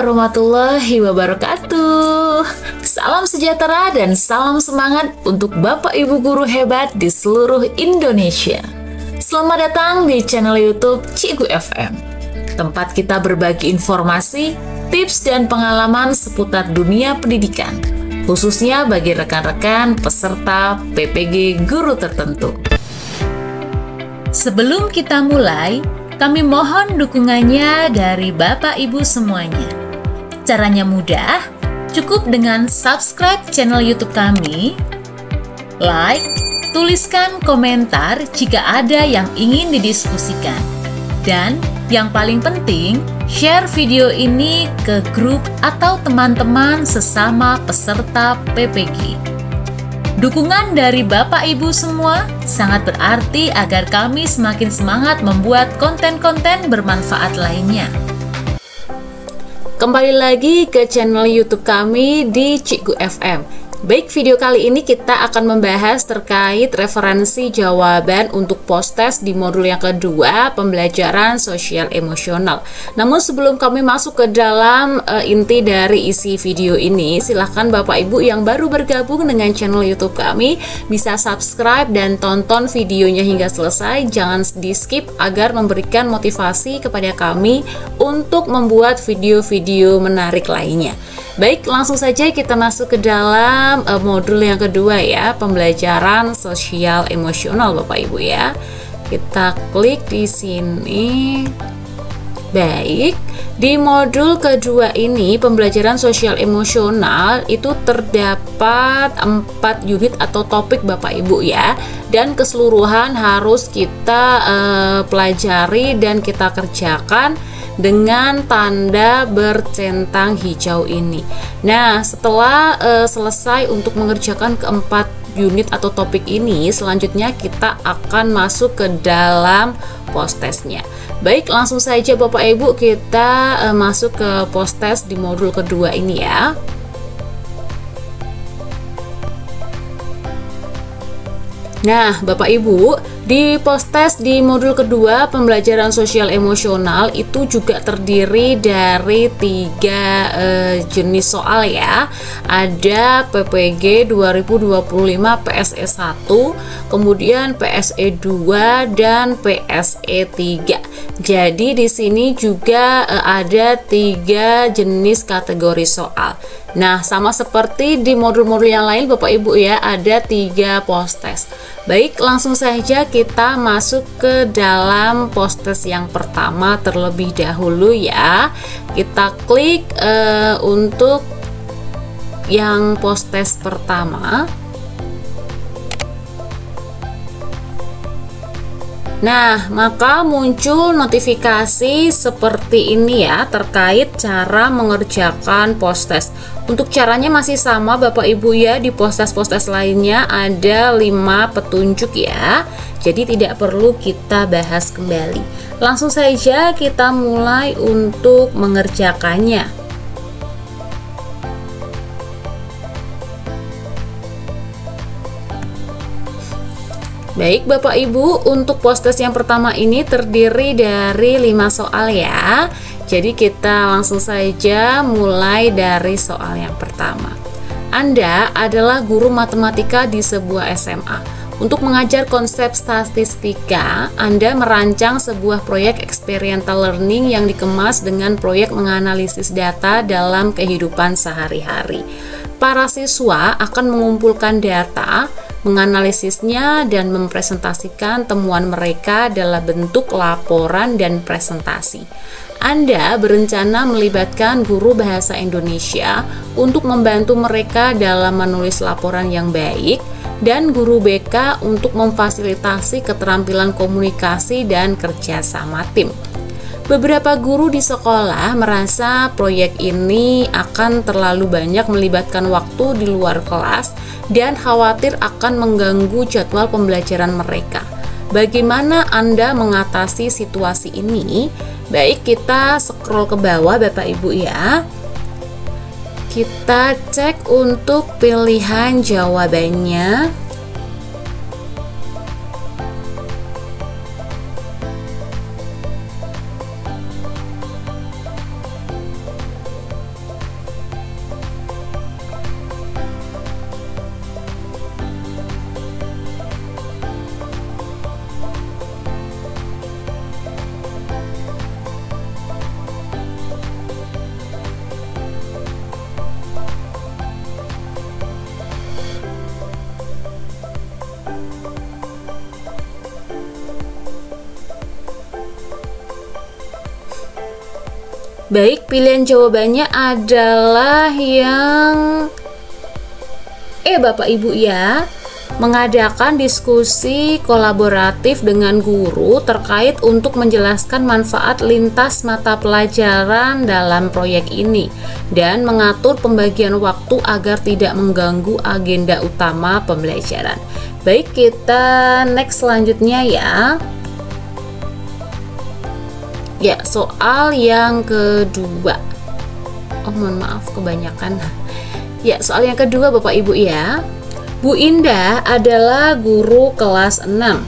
warahmatullahi wabarakatuh. Salam sejahtera dan salam semangat untuk Bapak Ibu guru hebat di seluruh Indonesia. Selamat datang di channel YouTube Cikgu FM, tempat kita berbagi informasi, tips dan pengalaman seputar dunia pendidikan, khususnya bagi rekan-rekan peserta PPG guru tertentu. Sebelum kita mulai, kami mohon dukungannya dari Bapak Ibu semuanya. Caranya mudah, cukup dengan subscribe channel YouTube kami, like, tuliskan komentar jika ada yang ingin didiskusikan, dan yang paling penting, share video ini ke grup atau teman-teman sesama peserta PPG. Dukungan dari Bapak Ibu semua sangat berarti agar kami semakin semangat membuat konten-konten bermanfaat lainnya. Kembali lagi ke channel YouTube kami di Cikgu FM. Baik, video kali ini kita akan membahas terkait referensi jawaban untuk post-test di modul yang kedua, pembelajaran sosial emosional. Namun sebelum kami masuk ke dalam inti dari isi video ini, silahkan Bapak Ibu yang baru bergabung dengan channel YouTube kami bisa subscribe dan tonton videonya hingga selesai. Jangan di-skip agar memberikan motivasi kepada kami untuk membuat video-video menarik lainnya. Baik, langsung saja kita masuk ke dalam modul yang kedua ya, pembelajaran sosial emosional Bapak Ibu ya. Kita klik di sini. Baik, di modul kedua ini pembelajaran sosial emosional itu terdapat 4 unit atau topik Bapak Ibu ya, dan keseluruhan harus kita pelajari dan kita kerjakan dengan tanda bercentang hijau ini. Nah, setelah selesai untuk mengerjakan keempat unit atau topik ini, selanjutnya kita akan masuk ke dalam post-testnya. Baik, langsung saja Bapak Ibu kita masuk ke post-test di modul kedua ini ya. Nah, Bapak Ibu, di post-test di modul kedua pembelajaran sosial emosional itu juga terdiri dari 3 jenis soal ya. Ada PPG 2025 PSE 1, kemudian PSE 2 dan PSE 3. Jadi di sini juga ada 3 jenis kategori soal. Nah, sama seperti di modul-modul yang lain Bapak Ibu ya, ada 3 post-test. Baik, langsung saja kita masuk ke dalam post-test yang pertama terlebih dahulu ya. Kita klik untuk yang post-test pertama. Nah, maka muncul notifikasi seperti ini ya terkait cara mengerjakan post-test. Untuk caranya masih sama Bapak Ibu ya, di post-test lainnya ada 5 petunjuk ya. Jadi tidak perlu kita bahas kembali. Langsung saja kita mulai untuk mengerjakannya. Baik Bapak Ibu, untuk post-test yang pertama ini terdiri dari 5 soal ya. Jadi kita langsung saja mulai dari soal yang pertama. Anda adalah guru matematika di sebuah SMA. Untuk mengajar konsep statistika, Anda merancang sebuah proyek experiential learning yang dikemas dengan proyek menganalisis data dalam kehidupan sehari-hari. Para siswa akan mengumpulkan data, menganalisisnya dan mempresentasikan temuan mereka dalam bentuk laporan dan presentasi. Anda berencana melibatkan guru bahasa Indonesia untuk membantu mereka dalam menulis laporan yang baik dan guru BK untuk memfasilitasi keterampilan komunikasi dan kerjasama tim. Beberapa guru di sekolah merasa proyek ini akan terlalu banyak melibatkan waktu di luar kelas dan khawatir akan mengganggu jadwal pembelajaran mereka. Bagaimana Anda mengatasi situasi ini? Baik, kita scroll ke bawah Bapak Ibu ya. Kita cek untuk pilihan jawabannya. Baik, pilihan jawabannya adalah yang Bapak Ibu ya. Mengadakan diskusi kolaboratif dengan guru terkait untuk menjelaskan manfaat lintas mata pelajaran dalam proyek ini dan mengatur pembagian waktu agar tidak mengganggu agenda utama pembelajaran. Baik, kita next selanjutnya ya. Ya, soal yang kedua. Oh, mohon maaf kebanyakan. Ya, soal yang kedua Bapak Ibu ya. Bu Indah adalah guru kelas 6.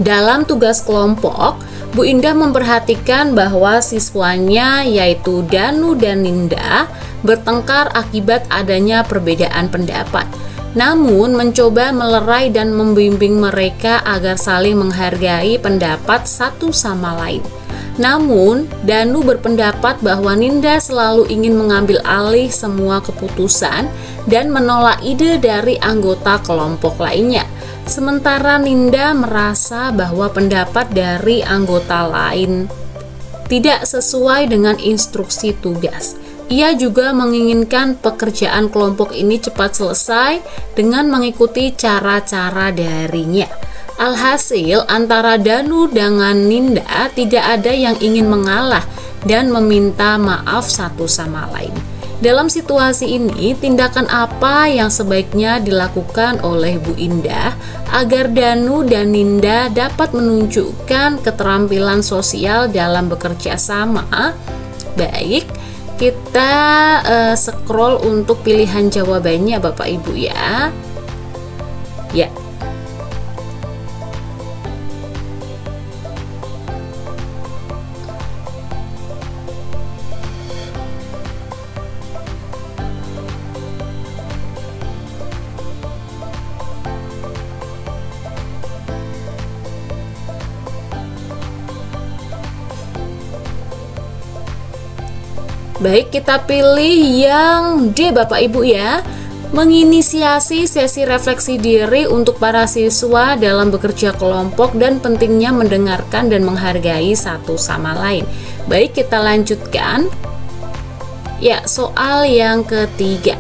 Dalam tugas kelompok, Bu Indah memperhatikan bahwa siswanya yaitu Danu dan Ninda bertengkar akibat adanya perbedaan pendapat. Namun mencoba melerai dan membimbing mereka agar saling menghargai pendapat satu sama lain. Namun, Danu berpendapat bahwa Ninda selalu ingin mengambil alih semua keputusan dan menolak ide dari anggota kelompok lainnya. Sementara Ninda merasa bahwa pendapat dari anggota lain tidak sesuai dengan instruksi tugas. Ia juga menginginkan pekerjaan kelompok ini cepat selesai dengan mengikuti cara-cara darinya. Alhasil, antara Danu dengan Ninda tidak ada yang ingin mengalah dan meminta maaf satu sama lain. Dalam situasi ini, tindakan apa yang sebaiknya dilakukan oleh Bu Indah agar Danu dan Ninda dapat menunjukkan keterampilan sosial dalam bekerja sama? Baik, kita scroll untuk pilihan jawabannya Bapak Ibu ya. Ya. Baik, kita pilih yang D Bapak Ibu ya. Menginisiasi sesi refleksi diri untuk para siswa dalam bekerja kelompok dan pentingnya mendengarkan dan menghargai satu sama lain. Baik, kita lanjutkan. Ya, soal yang ketiga.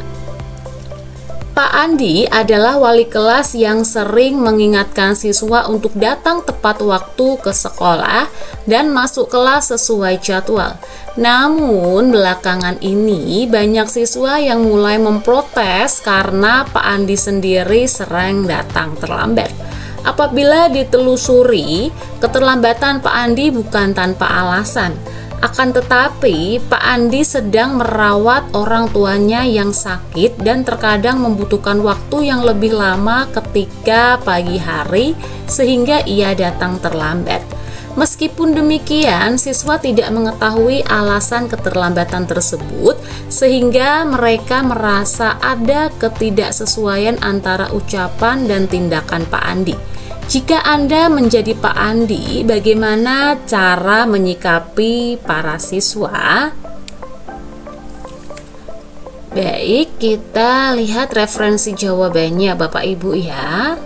Pak Andi adalah wali kelas yang sering mengingatkan siswa untuk datang tepat waktu ke sekolah dan masuk kelas sesuai jadwal. Namun belakangan ini banyak siswa yang mulai memprotes karena Pak Andi sendiri sering datang terlambat. Apabila ditelusuri, keterlambatan Pak Andi bukan tanpa alasan. Akan tetapi, Pak Andi sedang merawat orang tuanya yang sakit dan terkadang membutuhkan waktu yang lebih lama ketika pagi hari sehingga ia datang terlambat. Meskipun demikian, siswa tidak mengetahui alasan keterlambatan tersebut sehingga mereka merasa ada ketidaksesuaian antara ucapan dan tindakan Pak Andi. Jika Anda menjadi Pak Andi, bagaimana cara menyikapi para siswa? Baik, kita lihat referensi jawabannya Bapak Ibu ya.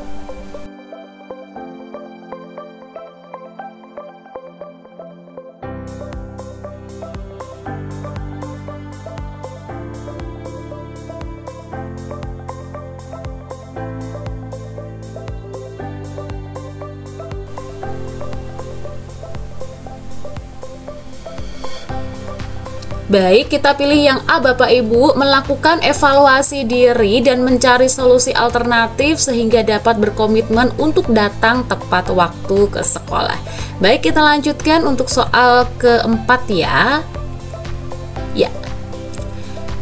Baik, kita pilih yang A Bapak Ibu, melakukan evaluasi diri dan mencari solusi alternatif sehingga dapat berkomitmen untuk datang tepat waktu ke sekolah. Baik, kita lanjutkan untuk soal keempat ya. Ya.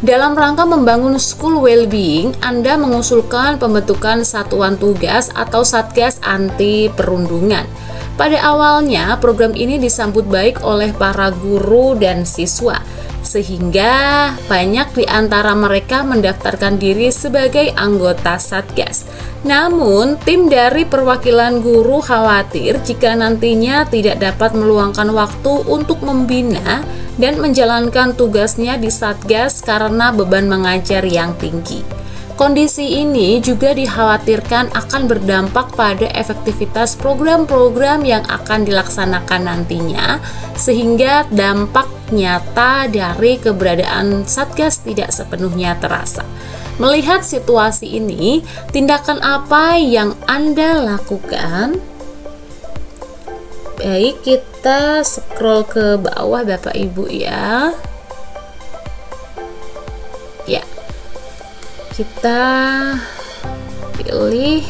Dalam rangka membangun school well-being, Anda mengusulkan pembentukan satuan tugas atau satgas anti perundungan. Pada awalnya, program ini disambut baik oleh para guru dan siswa, sehingga banyak di antara mereka mendaftarkan diri sebagai anggota Satgas. Namun, tim dari perwakilan guru khawatir jika nantinya tidak dapat meluangkan waktu untuk membina dan menjalankan tugasnya di Satgas karena beban mengajar yang tinggi. Kondisi ini juga dikhawatirkan akan berdampak pada efektivitas program-program yang akan dilaksanakan nantinya, sehingga dampak nyata dari keberadaan Satgas tidak sepenuhnya terasa. Melihat situasi ini, tindakan apa yang Anda lakukan? Baik, kita scroll ke bawah Bapak Ibu ya. Ya. Kita pilih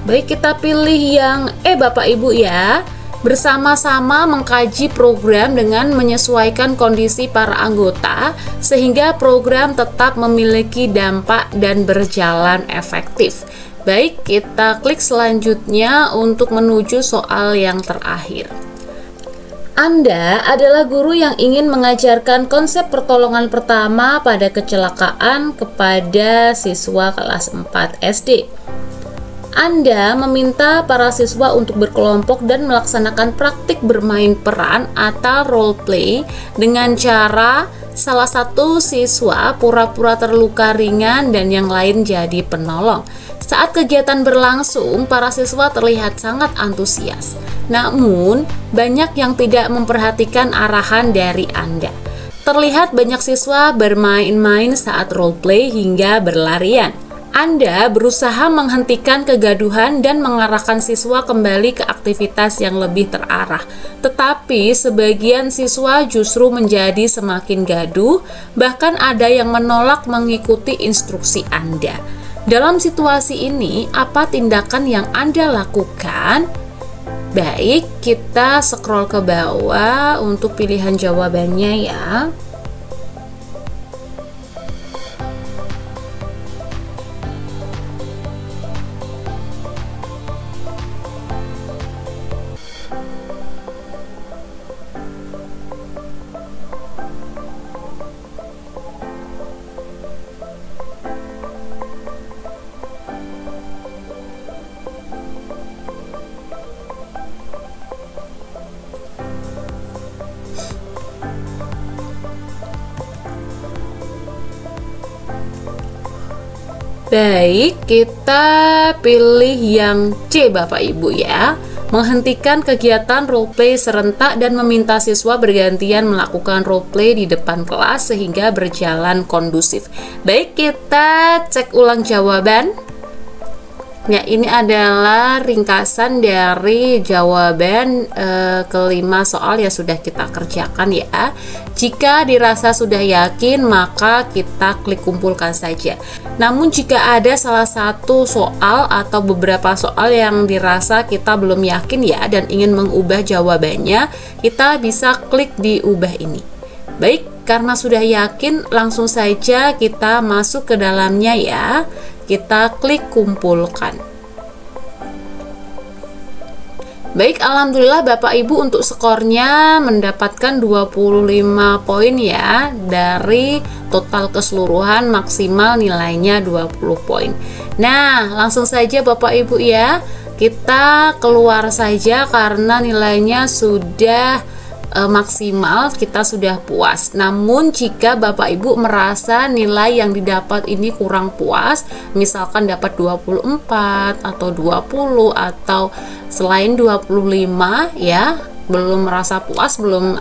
Baik, kita pilih yang Bapak Ibu ya. Bersama-sama mengkaji program dengan menyesuaikan kondisi para anggota sehingga program tetap memiliki dampak dan berjalan efektif. Baik, kita klik selanjutnya untuk menuju soal yang terakhir. Anda adalah guru yang ingin mengajarkan konsep pertolongan pertama pada kecelakaan kepada siswa kelas 4 SD. Anda meminta para siswa untuk berkelompok dan melaksanakan praktik bermain peran atau role play dengan cara salah satu siswa pura-pura terluka ringan dan yang lain jadi penolong. Saat kegiatan berlangsung, para siswa terlihat sangat antusias. Namun, banyak yang tidak memperhatikan arahan dari Anda. Terlihat banyak siswa bermain-main saat role play hingga berlarian. Anda berusaha menghentikan kegaduhan dan mengarahkan siswa kembali ke aktivitas yang lebih terarah. Tetapi sebagian siswa justru menjadi semakin gaduh, bahkan ada yang menolak mengikuti instruksi Anda. Dalam situasi ini, apa tindakan yang Anda lakukan? Baik, kita scroll ke bawah untuk pilihan jawabannya ya. Baik, kita pilih yang C Bapak Ibu ya. Menghentikan kegiatan roleplay serentak dan meminta siswa bergantian melakukan roleplay di depan kelas sehingga berjalan kondusif. Baik, kita cek ulang jawaban. Ya, ini adalah ringkasan dari jawaban kelima soal yang sudah kita kerjakan ya. Jika dirasa sudah yakin, maka kita klik kumpulkan saja. Namun jika ada salah satu soal atau beberapa soal yang dirasa kita belum yakin ya dan ingin mengubah jawabannya, kita bisa klik di ubah ini. Baik, karena sudah yakin, langsung saja kita masuk ke dalamnya ya. Kita klik kumpulkan. Baik, alhamdulillah Bapak Ibu untuk skornya mendapatkan 25 poin ya. Dari total keseluruhan maksimal nilainya 20 poin. Nah, langsung saja Bapak Ibu ya, kita keluar saja karena nilainya sudah maksimal, kita sudah puas. Namun jika Bapak Ibu merasa nilai yang didapat ini kurang puas, misalkan dapat 24 atau 20 atau selain 25 ya, belum merasa puas, belum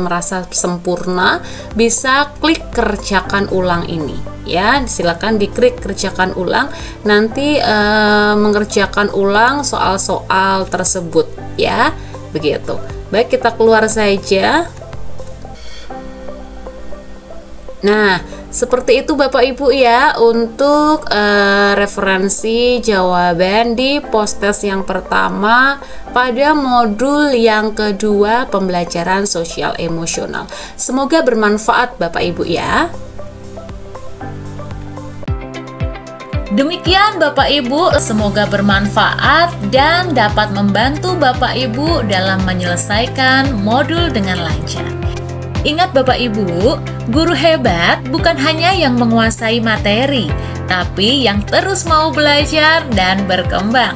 merasa sempurna, bisa klik kerjakan ulang ini ya. Silakan diklik kerjakan ulang, nanti mengerjakan ulang soal-soal tersebut ya, begitu. Baik, kita keluar saja. Nah, seperti itu Bapak Ibu ya untuk referensi jawaban di post-test yang pertama pada modul yang kedua pembelajaran sosial emosional. Semoga bermanfaat Bapak Ibu ya. Demikian Bapak Ibu, semoga bermanfaat dan dapat membantu Bapak Ibu dalam menyelesaikan modul dengan lancar. Ingat Bapak Ibu, guru hebat bukan hanya yang menguasai materi, tapi yang terus mau belajar dan berkembang.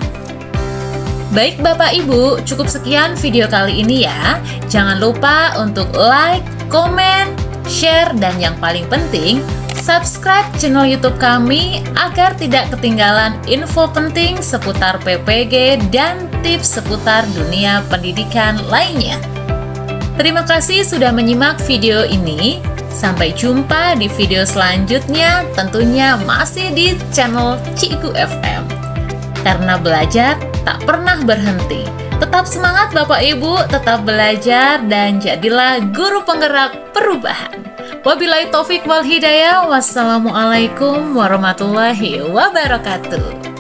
Baik Bapak Ibu, cukup sekian video kali ini ya. Jangan lupa untuk like, komen, share, dan yang paling penting, subscribe channel YouTube kami agar tidak ketinggalan info penting seputar PPG dan tips seputar dunia pendidikan lainnya. Terima kasih sudah menyimak video ini. Sampai jumpa di video selanjutnya, tentunya masih di channel Cikgu FM. Karena belajar tak pernah berhenti. Tetap semangat Bapak Ibu, tetap belajar dan jadilah guru penggerak perubahan. Wabillahi taufik wal hidayah. Wassalamualaikum warahmatullahi wabarakatuh.